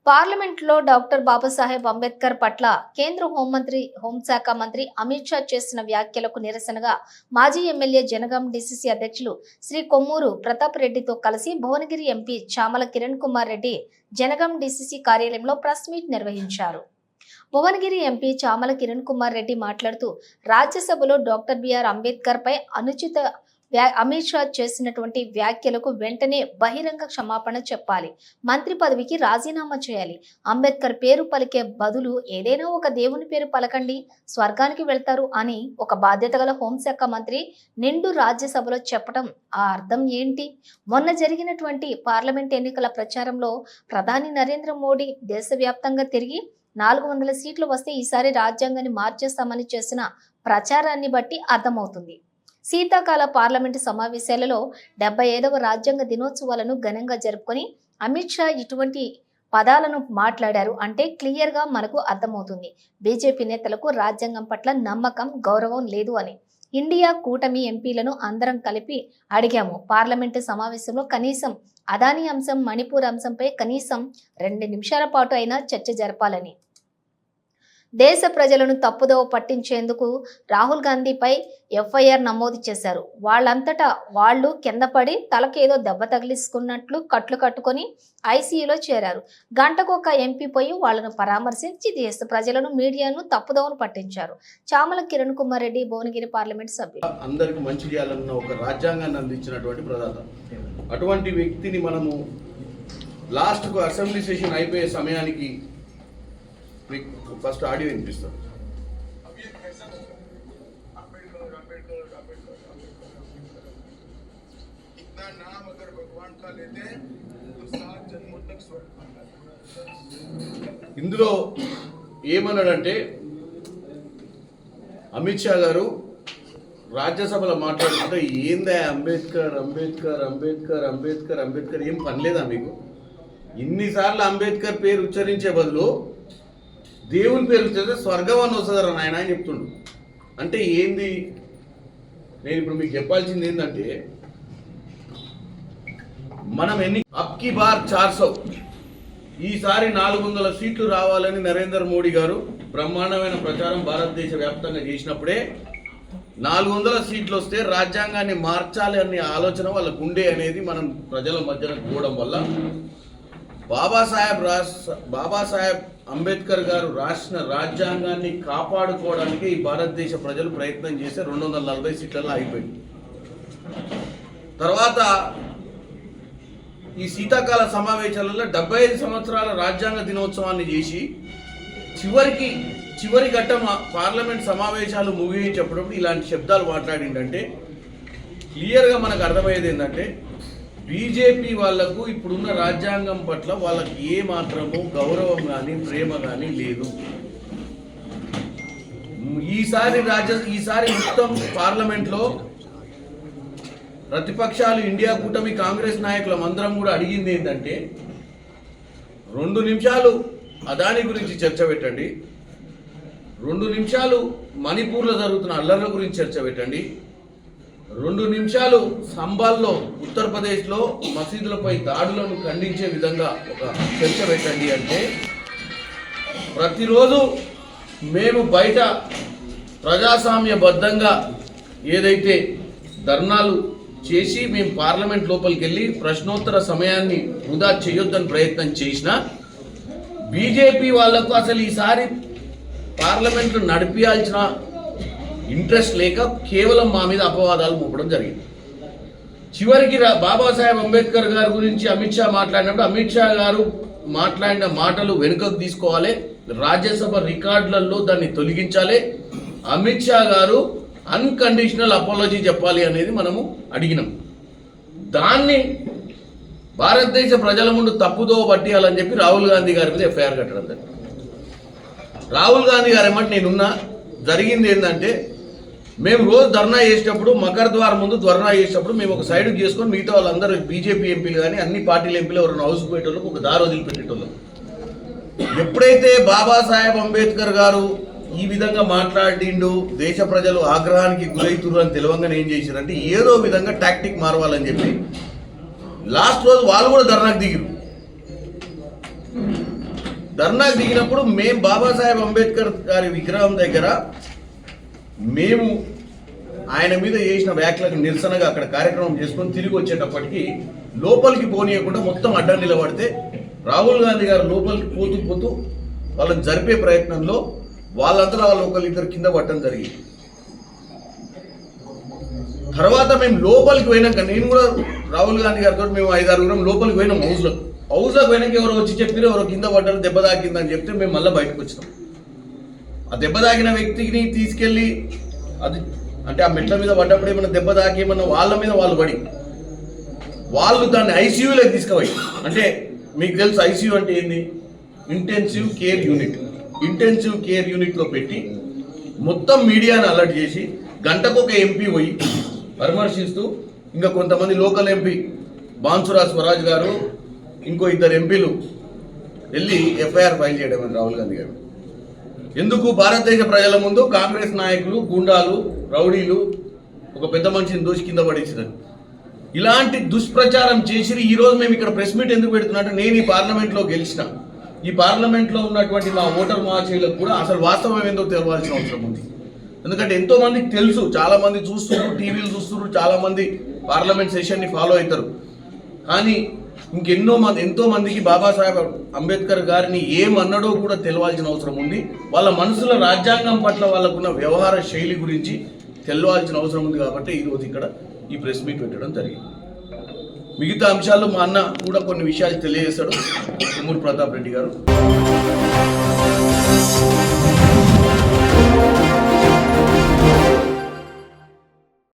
పార్లమెంట్లో డాక్టర్ బాబాసాహెబ్ అంబేద్కర్ పట్ల కేంద్ర హోంశాఖ మంత్రి అమిత్ షా చేసిన వ్యాఖ్యలకు నిరసనగా మాజీ ఎమ్మెల్యే జనగాం డీసీసీ అధ్యక్షులు శ్రీ కొమ్మూరు ప్రతాప్ రెడ్డితో కలిసి భువనగిరి ఎంపీ చామల కిరణ్ కుమార్ రెడ్డి జనగాం డీసీసీ కార్యాలయంలో ప్రెస్ మీట్ నిర్వహించారు. భువనగిరి ఎంపీ చామల కిరణ్ కుమార్ రెడ్డి మాట్లాడుతూ రాజ్యసభలో డాక్టర్ బిఆర్ అంబేద్కర్ పై అనుచిత అమిత్ షా చేసినటువంటి వ్యాఖ్యలకు వెంటనే బహిరంగ క్షమాపణ చెప్పాలి, మంత్రి పదవికి రాజీనామా చేయాలి, అంబేద్కర్ పేరు పలికే బదులు ఏదైనా ఒక దేవుని పేరు పలకండి, స్వర్గానికి వెళ్తారు అని ఒక బాధ్యత గల హోంశాఖ మంత్రి నిండు రాజ్యసభలో చెప్పడం ఆ అర్థం ఏంటి? మొన్న జరిగినటువంటి పార్లమెంట్ ఎన్నికల ప్రచారంలో ప్రధాని నరేంద్ర మోడీ దేశవ్యాప్తంగా తిరిగి 400 సీట్లు వస్తే ఈసారి రాజ్యాంగాన్ని మార్చేస్తామని చేసిన ప్రచారాన్ని బట్టి అర్థమవుతుంది. శీతాకాల పార్లమెంటు సమావేశాలలో 75వ రాజ్యాంగ దినోత్సవాలను ఘనంగా జరుపుకొని అమిత్ షా ఇటువంటి పదాలను మాట్లాడారు అంటే క్లియర్ గా మనకు అర్థమవుతుంది బీజేపీ నేతలకు రాజ్యాంగం పట్ల నమ్మకం, గౌరవం లేదు అని. ఇండియా కూటమి ఎంపీలను అందరం కలిపి అడిగాము, పార్లమెంటు సమావేశంలో కనీసం అదానీ అంశం, మణిపూర్ అంశంపై కనీసం 2 నిమిషాల పాటు అయినా చర్చ జరపాలని. దేశ ప్రజలను తప్పుదోవ పట్టించేందుకు రాహుల్ గాంధీపై ఎఫ్ఐఆర్ నమోదు చేశారు. వాళ్ళంతటా వాళ్ళు కింద పడి తలకేదో దెబ్బ తగిలిసుకున్నట్లు కట్లు కట్టుకొని ఐసీయూలో చేరారు. గంటకొక ఎంపీ పోయి వాళ్లను పరామర్శించి దేశ ప్రజలను, మీడియాను తప్పుదోవను పట్టించారు. చామల కిరణ్ కుమార్ రెడ్డి భువనగిరి పార్లమెంట్ సభ్యులు. అందరికి మంచి చేయాలన్న ఒక రాజ్యాంగాన్ని అందించినటువంటి ప్రదాత, అటువంటి వ్యక్తిని మనము లాస్ట్కు అసెంబ్లీ సెషన్ అయిపోయే సమయానికి ఫస్ట్ ఆడియో వినిపిస్తాం. ఇందులో ఏమన్నాడంటే అమిత్ షా గారు రాజ్యసభలో మాట్లాడుతుంటే ఏందా అంబేద్కర్ అంబేద్కర్ అంబేద్కర్ అంబేద్కర్ అంబేద్కర్, ఏం పనిలేదా మీకు? ఇన్నిసార్లు అంబేద్కర్ పేరు ఉచ్చరించే బదులు దేవుని పేరు ఉచ్చరిస్తే స్వర్గం అని వస్తుందరా నాయన అని చెప్తుండు. అంటే ఏంది? నేను ఇప్పుడు మీకు చెప్పాల్సింది ఏంటంటే, మనం అబ్కి బార్ 400 ఈసారి 400 సీట్లు రావాలని నరేంద్ర మోడీ గారు బ్రహ్మాండమైన ప్రచారం భారతదేశ వ్యాప్తంగా చేసినప్పుడే 400 సీట్లు వస్తే రాజ్యాంగాన్ని మార్చాలి అనే ఆలోచన వాళ్ళకు ఉండే అనేది మనం ప్రజల మధ్యన పోవడం వల్ల బాబాసాహెబ్ అంబేద్కర్ గారు రాసిన రాజ్యాంగాన్ని కాపాడుకోవడానికి ఈ భారతదేశ ప్రజలు ప్రయత్నం చేస్తే 240 సీట్లలో అయిపోయింది. తర్వాత ఈ శీతాకాల సమావేశాలలో 75 సంవత్సరాల రాజ్యాంగ దినోత్సవాన్ని చేసి చివరి ఘట్టం పార్లమెంట్ సమావేశాలు ముగించేటప్పుడు ఇలాంటి శబ్దాలు మాట్లాడిందంటే క్లియర్గా మనకు అర్థమయ్యేది ఏంటంటే, బీజేపీ వాళ్లకు ఇప్పుడున్న రాజ్యాంగం పట్ల వాళ్ళకి ఏ మాత్రము గౌరవం కానీ ప్రేమ కానీ లేదు. ఈసారి మొత్తం పార్లమెంట్లో ప్రతిపక్షాలు, ఇండియా కూటమి, కాంగ్రెస్ నాయకులం అందరం కూడా అడిగింది ఏంటంటే, 2 నిమిషాలు అదానీ గురించి చర్చ పెట్టండి, 2 నిమిషాలు మణిపూర్లో జరుగుతున్న అల్లర్ల గురించి చర్చ పెట్టండి, 2 నిమిషాలు సంబాల్లో ఉత్తరప్రదేశ్లో మసీదులపై దాడులను ఖండించే విధంగా ఒక చర్చ పెట్టండి అంటే, ప్రతిరోజు మేము బయట ప్రజాస్వామ్యబద్ధంగా ఏదైతే ధర్నాలు చేసి మేము పార్లమెంట్ లోపలికి వెళ్ళి ప్రశ్నోత్తర సమయాన్ని వృధా చేయొద్దని ప్రయత్నం చేసినా బీజేపీ వాళ్లకు అసలు ఈసారి పార్లమెంటు నడిపించాల్సిన ఇంట్రెస్ట్ లేక కేవలం మా మీద అపవాదాలు మోపడం జరిగింది. చివరికి బాబాసాహెబ్ అంబేద్కర్ గారి గురించి అమిత్ షా మాట్లాడినప్పుడు అమిత్ షా గారు మాట్లాడిన మాటలు వెనుకకు తీసుకోవాలి, రాజ్యసభ రికార్డులలో దాన్ని తొలగించాలి, అమిత్ షా గారు అన్కండిషనల్ అపాలజీ చెప్పాలి అనేది మనము అడిగినాం. దాన్ని భారతదేశ ప్రజల ముందు తప్పుదో పట్టియాలని చెప్పి రాహుల్ గాంధీ గారి మీద ఎఫ్ఐఆర్ కట్టడం జరిగింది. రాహుల్ గాంధీ గారు ఏమంటే నేనున్నా, జరిగింది ఏంటంటే, మేము రోజు ధర్నా చేసేటప్పుడు మకర్ ద్వార్ ముందు ధర్నా చేసేటప్పుడు మేము ఒక సైడ్కి చేసుకొని మిగతా వాళ్ళందరూ బీజేపీ ఎంపీలు కానీ అన్ని పార్టీల ఎంపీలు ఎవరైనా హౌస్ పెట్టేటోళ్ళకి ఒక దారి వదిలిపెట్టేటోళ్ళం. ఎప్పుడైతే బాబాసాహెబ్ అంబేద్కర్ గారు ఈ విధంగా మాట్లాడిండు, దేశ ప్రజలు ఆగ్రహానికి గురైతురు అని తెలియంగానే ఏం చేశారంటే ఏదో విధంగా టాక్టిక్ మారవాలని చెప్పి లాస్ట్ రోజు వాళ్ళు కూడా ధర్నాకు దిగిరు. ధర్నాకు దిగినప్పుడు మేము బాబాసాహెబ్ అంబేద్కర్ గారి విగ్రహం దగ్గర మేము ఆయన మీద చేసిన వ్యాఖ్యలకు నిరసనగా అక్కడ కార్యక్రమం చేసుకొని తిరిగి వచ్చేటప్పటికి లోపలికి పోనీయకుండా మొత్తం అడ్డం నిలబడితే రాహుల్ గాంధీ గారు లోపలికి పోతూ వాళ్ళని జరిపే ప్రయత్నంలో వాళ్ళంతా వాళ్ళు ఒకరిద్దరు కింద పట్టడం జరిగింది. తర్వాత మేము లోపలికి పోయినాక నేను కూడా రాహుల్ గాంధీ గారితో మేము 5-6 లోపలికి పోయినాం హౌస్లోకి పోయినాక ఎవరో వచ్చి చెప్పారు ఎవరో కింద పడ్డారు దెబ్బ తాకిందని చెప్తే మేము మళ్ళీ బయటకు వచ్చినాం. ఆ దెబ్బ తాకిన వ్యక్తిని తీసుకెళ్ళి అది అంటే ఆ మెట్ల మీద పడ్డప్పుడు ఏమన్నా దెబ్బ తాకి ఏమన్నా వాళ్ళ మీద వాళ్ళు దాన్ని ఐసీయూలోకి తీసుకుపోయి, అంటే మీకు తెలుసు ఐసీయూ అంటే ఏంది, ఇంటెన్సివ్ కేర్ యూనిట్లో పెట్టి మొత్తం మీడియాని అలర్ట్ చేసి గంటకు ఒక ఎంపీ పోయి పరామర్శిస్తూ ఇంకా కొంతమంది లోకల్ ఎంపీ బాన్సురా స్వరాజ్ గారు ఇంకో 2 ఎంపీలు వెళ్ళి ఎఫ్ఐఆర్ ఫైల్ చేయడం అని రాహుల్ గాంధీ గారు. ఎందుకు భారతదేశ ప్రజల ముందు కాంగ్రెస్ నాయకులు గుండాలు రౌడీలు ఒక పెద్ద మనిషిని దోషి కింద పడేసినారు. ఇలాంటి దుష్ప్రచారం చేసి ఈరోజు మేము ఇక్కడ ప్రెస్ మీట్ ఎందుకు పెడుతున్నట్టు, నేను ఈ పార్లమెంట్లో గెలిచిన, ఈ పార్లమెంట్లో ఉన్నటువంటి మా ఓటర్ మహాశయులకు కూడా అసలు వాస్తవం ఏందో తెలవాల్సిన అవసరం ఉంది. ఎందుకంటే ఎంతో మందికి తెలుసు, చాలా మంది చూస్తున్నారు, టీవీలు చూస్తున్నారు, చాలా మంది పార్లమెంట్ సెషన్ని ఫాలో అవుతారు. కానీ ఎంతో మందికి బాబాసాహెబ్ అంబేద్కర్ గారిని ఏమన్నాడో కూడా తెలవాల్సిన అవసరం ఉంది. వాళ్ళ మనసులో రాజ్యాంగం పట్ల వాళ్ళకున్న వ్యవహార శైలి గురించి తెలవాల్సిన అవసరం ఉంది. కాబట్టి ఈరోజు ఇక్కడ ఈ ప్రెస్ మీట్ పెట్టడం జరిగింది. మిగతా అంశాలు మా అన్న కూడా కొన్ని విషయాలు తెలియజేస్తాడు, కొమ్మూరు ప్రతాప్ రెడ్డి గారు.